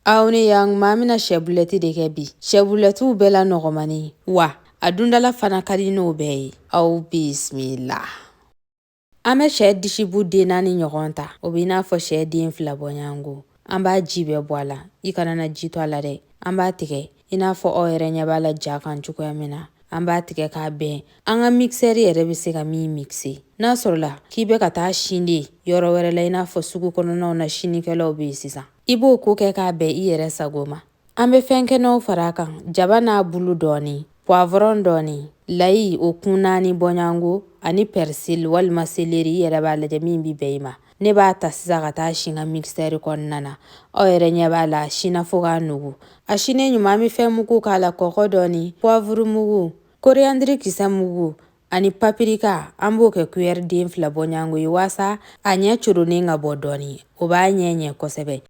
Aw ni yang maa mina shɛbulɛti de kɛ bi. Shɛbulɛtiw bɛɛ la nɔgɔmani wa a dundala fana ka di n'o bɛɛ ye. Aw bismillah. An bɛ sɛ disi bu den 4 ɲɔgɔn ta. O bɛ i n'a fɔ sɛ den 2 bɔɲango. An b'a ji bɛɛ bɔ a la. I kana na ji to a la dɛ. An b'a tigɛ i n'a fɔ aw yɛrɛ ɲɛ b'a la ja kan cogoya min na. An b'a tigɛ k'a bɛn. An ka mixeur yɛrɛ bɛ se ka min mixer. N'a sɔrɔla k'i bɛ ka taa sin de yɔrɔ wɛrɛ la i n'a fɔ sugu kɔnɔnaw na sinikɛlaw bɛ yen sisan. I b'o ko kɛ k'a bɛn i yɛrɛ sago ma. An bɛ fɛn kɛnɛw fara a kan. Jaba n'a bulu dɔɔni, poivron dɔɔni, layi o kun 4 bɔɲango ani persil walima céleri i yɛrɛ b'a lajɛ min bɛ bɛn i ma. Ne b'a ta sisan ka taa sin ka mixeur kɔnɔna na. Aw yɛrɛ ɲɛ b'a la a sinna fo k'a nugu. A sinnen ɲuman an bɛ fɛn mugu k'a la kɔkɔ dɔɔni, poivre mugu, coriandre kisɛ mugu ani paprika. An b'o kɛ cuillère den 2 bɔɲango ye waasa a ɲɛ coronen ka bɔ dɔɔni. O b'a ɲɛ kosɛbɛ.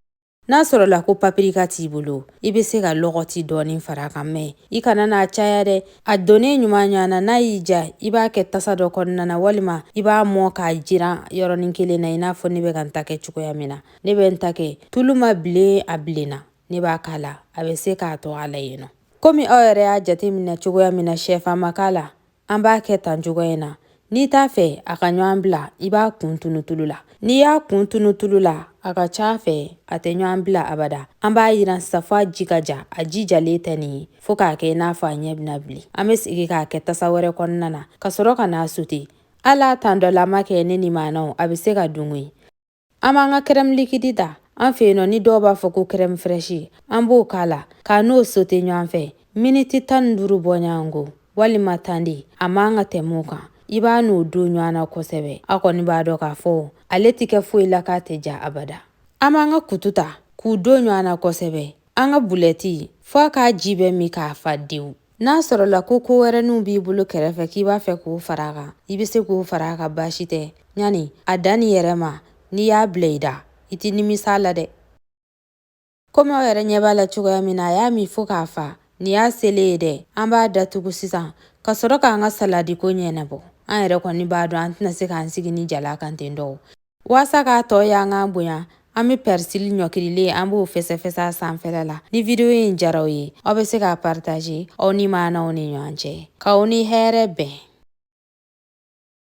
N'a sɔrɔla ko paprika t'i bolo, i bɛ se ka lɔgɔti dɔɔni fara a kan mɛ i kana n'a caya dɛ. A donnen ɲuman ɲɔgɔn na n'a y'i ja, i b'a kɛ tasa dɔ kɔnɔna na walima i b'a mɔ k'a jiran yɔrɔnin kelen na i n'a fɔ ne bɛ ka n ta kɛ cogoya min na. Ne bɛ n ta kɛ tulu ma bilen a bilenna. Ne b'a k'a la. A bɛ se k'a to a la yen nɔ. Komi aw yɛrɛ y'a jateminɛ cogoya min na sɛfan ma k'a la, an b'a kɛ tan cogoya in na. N'i t'a fɛ a ka ɲɔgɔn bila, i b'a kun tunu tulu la. N'i y'a kun tunu tulu la, a ka ca fɛ a tɛ ɲɔgɔn bila abada. An b'a yiran sisan fo a ji ka ja. A ji jalen tɛ nin ye fo k'a kɛ i n'a fɔ a ɲɛ bɛna bilen. An bɛ segin k'a kɛ tasa wɛrɛ kɔnɔna na ka sɔrɔ ka n'a sauté. Hali tan dɔ la an ma kɛ ne ni maanaw a bɛ se ka dun koyi. An b'an ka crème liquide ta. An fɛ yen nɔ ni dɔw b'a fɔ ko crème fraîche, an b'o k'a la k'a n'o sauté ɲɔgɔn fɛ miniti 15 bɔɲango walima 10 de. A man ka tɛmɛ o kan. I b'a n'o don ɲɔgɔn na kosɛbɛ. Aw kɔni b'a dɔn k'a fɔ ale tɛ kɛ foyi la k'a tɛ ja abada. An b'an ka kutu ta k'u don ɲɔgɔn na kosɛbɛ. An ka bulɛti fo a k'a ji bɛɛ min k'a fa dewu. N'a sɔrɔla ko wɛrɛninw b'i bolo kɛrɛfɛ k'i b'a fɛ k'o fara a kan, i bɛ se k'o fara a kan baasi tɛ. Ɲani a danni yɛrɛ ma n'i y'a bila i da, i tɛ nimisa la dɛ. Komi aw yɛrɛ ɲɛ b'a la cogoya min na a y'a min fo k'a fa. Nin y'a selen ye dɛ. An b'a datugu sisan ka sɔrɔ k'an ka saladi ko ɲɛnabɔ. An yɛrɛ kɔni b'a dɔn an tɛna se k'an sigi ni jala kan ten dɔw. Waasa k'a tɔ y'an ka bonya, an bɛ persil ɲɔkirilen an b'o fɛsɛfɛsɛ a sanfɛla la. Ni video in jara aw ye, aw bɛ se k'a partager aw ni maanaw ni ɲɔgɔn cɛ. K'aw ni hɛrɛ bɛn.